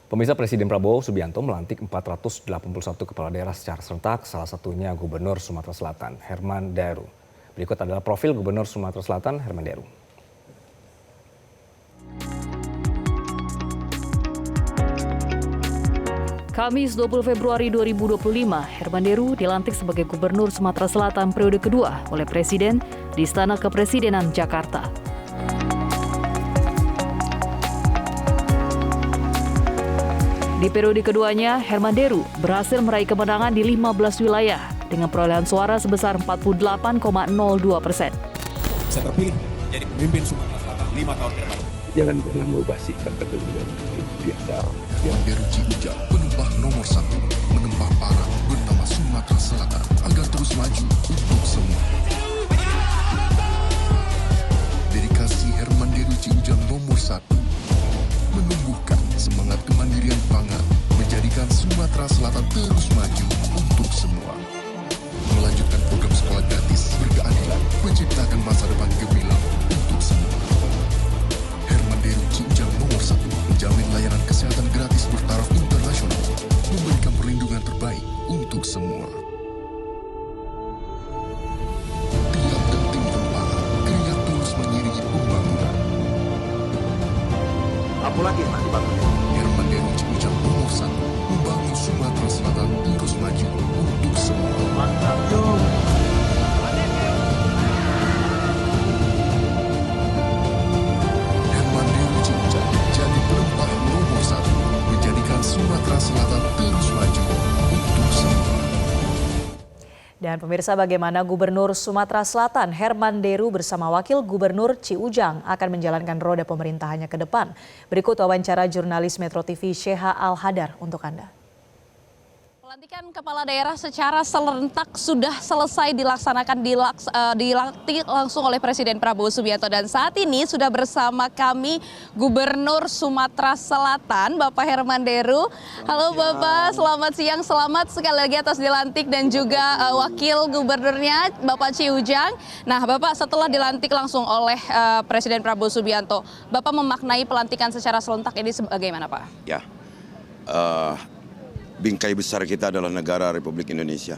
Pemirsa, Presiden Prabowo Subianto melantik 481 kepala daerah secara serentak, salah satunya Gubernur Sumatera Selatan, Herman Deru. Berikut adalah profil Gubernur Sumatera Selatan, Herman Deru. Kamis 20 Februari 2025, Herman Deru dilantik sebagai Gubernur Sumatera Selatan periode kedua oleh Presiden di Istana Kepresidenan Jakarta. Di periode keduanya, Herman Deru berhasil meraih kemenangan di 15 wilayah dengan perolehan suara sebesar 48,02%. Saya terpilih menjadi pemimpin Sumatera Selatan 5 tahun ke depan. Jangan pernah merubah sikap kedudukan itu biasa. Herman Deru Ciujang penembak nomor 1, menembak parah bernama Sumatera Selatan agar terus maju untuk semua. Dedikasi Herman Deru Ciujang nomor 1, menumbuhkan semangat kemandirian pangan, menjadikan Sumatera Selatan terus maju untuk semua. Melanjutkan program sekolah gratis berkeadilan, menciptakan masa depan gemilang untuk semua. Herman Deru Ciujang nomor 1 menjamin layanan kesehatan gratis bertaraf internasional, memberikan perlindungan terbaik untuk semua. Tiap detik tentara, keringat tulus mengiringi pembangunan. Apa lagi yang masih bangun? Herman Deru Ciujang nomor 1 membangun Sumatera Selatan terus maju untuk semua. Mantap, yuk. Herman Deru Ciujang jadi penembak nomor 1, menjadikan Sumatera Selatan terus maju untuk semua. Dan pemirsa, bagaimana Gubernur Sumatera Selatan Herman Deru bersama Wakil Gubernur Ciujang akan menjalankan roda pemerintahannya ke depan. Berikut wawancara jurnalis Metro TV Sheha Al-Hadar untuk Anda. Pelantikan kepala daerah secara serentak sudah selesai dilaksanakan dilantik langsung oleh Presiden Prabowo Subianto, dan saat ini sudah bersama kami Gubernur Sumatera Selatan Bapak Herman Deru. Halo Bapak, selamat siang, selamat sekali lagi atas dilantik, dan juga Wakil Gubernurnya Bapak Ciujang. Nah Bapak, setelah dilantik langsung oleh Presiden Prabowo Subianto, Bapak memaknai pelantikan secara serentak ini bagaimana Pak? Ya, bingkai besar kita adalah negara Republik Indonesia.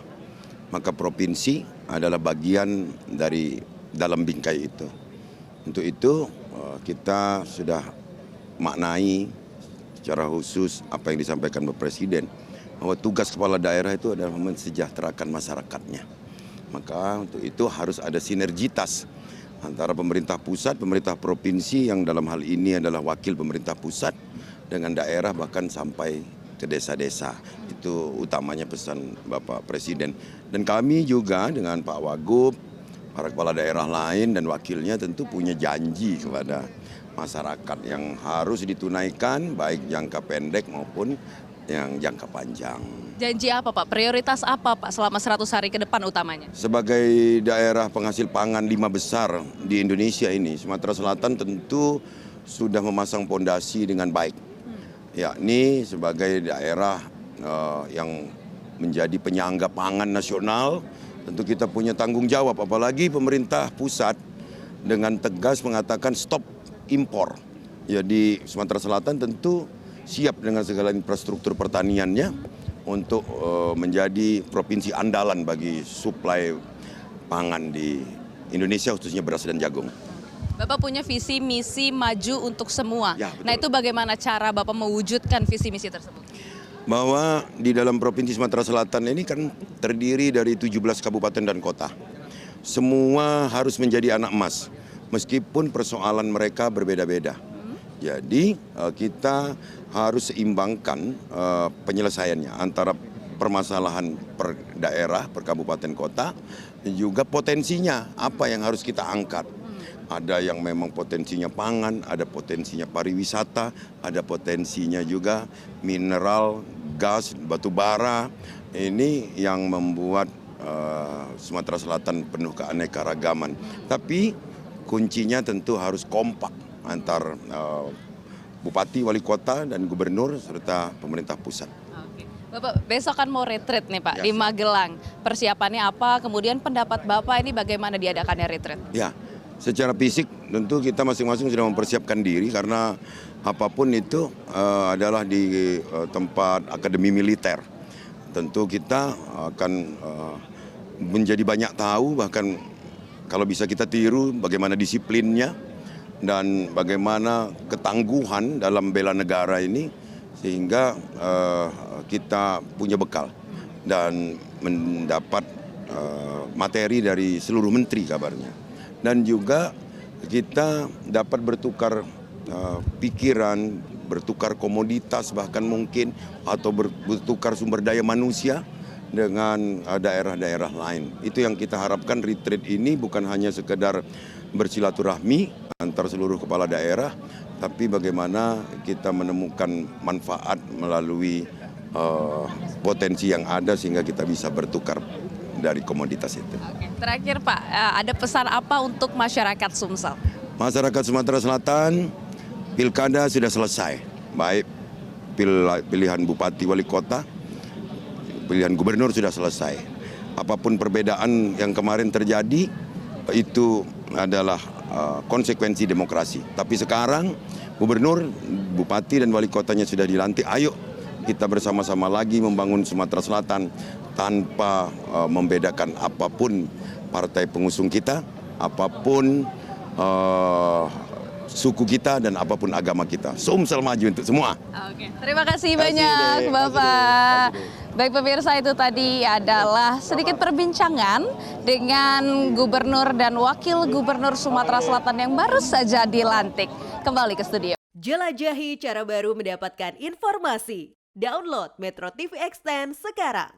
Maka provinsi adalah bagian dari dalam bingkai itu. Untuk itu kita sudah maknai secara khusus apa yang disampaikan Bapak Presiden, bahwa tugas kepala daerah itu adalah mensejahterakan masyarakatnya. Maka untuk itu harus ada sinergitas antara pemerintah pusat, pemerintah provinsi yang dalam hal ini adalah wakil pemerintah pusat dengan daerah bahkan sampai ke desa-desa. Itu utamanya pesan Bapak Presiden. Dan kami juga dengan Pak Wagub, para kepala daerah lain dan wakilnya tentu punya janji kepada masyarakat yang harus ditunaikan, baik jangka pendek maupun yang jangka panjang. Janji apa Pak? Prioritas apa Pak selama 100 hari ke depan utamanya? Sebagai daerah penghasil pangan 5 besar di Indonesia ini, Sumatera Selatan tentu sudah memasang fondasi dengan baik. Yakni sebagai daerah yang menjadi penyangga pangan nasional, tentu kita punya tanggung jawab, apalagi pemerintah pusat dengan tegas mengatakan stop impor. Jadi Sumatera Selatan tentu siap dengan segala infrastruktur pertaniannya untuk menjadi provinsi andalan bagi suplai pangan di Indonesia, khususnya beras dan jagung. Bapak punya visi misi maju untuk semua. Ya, betul. Nah itu bagaimana cara Bapak mewujudkan visi misi tersebut? Bahwa di dalam Provinsi Sumatera Selatan ini kan terdiri dari 17 kabupaten dan kota. Semua harus menjadi anak emas, meskipun persoalan mereka berbeda-beda. Jadi kita harus seimbangkan penyelesaiannya antara permasalahan per daerah, per kabupaten kota, dan juga potensinya apa yang harus kita angkat. Ada yang memang potensinya pangan, ada potensinya pariwisata, ada potensinya juga mineral, gas, batu bara. Ini yang membuat Sumatera Selatan penuh keanekaragaman. Tapi kuncinya tentu harus kompak antar bupati, wali kota, dan gubernur serta pemerintah pusat. Bapak besok kan mau retreat nih Pak, Ya, di Magelang. Persiapannya apa? Kemudian pendapat Bapak ini bagaimana diadakannya retreat? Ya, secara fisik tentu kita masing-masing sudah mempersiapkan diri karena apapun itu adalah di tempat akademi militer. Tentu kita akan menjadi banyak tahu, bahkan kalau bisa kita tiru bagaimana disiplinnya dan bagaimana ketangguhan dalam bela negara ini, sehingga kita punya bekal dan mendapat materi dari seluruh menteri kabarnya. Dan juga kita dapat bertukar pikiran, bertukar komoditas bahkan mungkin, atau bertukar sumber daya manusia dengan daerah-daerah lain. Itu yang kita harapkan. Retreat ini bukan hanya sekedar bersilaturahmi antar seluruh kepala daerah, tapi bagaimana kita menemukan manfaat melalui potensi yang ada sehingga kita bisa bertukar dari komoditas itu. Terakhir Pak, ada pesan apa untuk masyarakat Sumsel? Masyarakat Sumatera Selatan, pilkada sudah selesai, baik pilihan bupati wali kota, pilihan gubernur sudah selesai. Apapun perbedaan yang kemarin terjadi, itu adalah konsekuensi demokrasi. Tapi sekarang gubernur, bupati dan wali kotanya sudah dilantik. Ayo kita bersama-sama lagi membangun Sumatera Selatan tanpa membedakan apapun partai pengusung kita, apapun suku kita dan apapun agama kita. Sumsel maju untuk semua. Oke, terima kasih banyak Bapak. Baik pemirsa, itu tadi adalah sedikit perbincangan dengan Gubernur dan Wakil Gubernur Sumatera Selatan yang baru saja dilantik. Kembali ke studio. Jelajahi cara baru mendapatkan informasi. Download Metro TV Extend sekarang.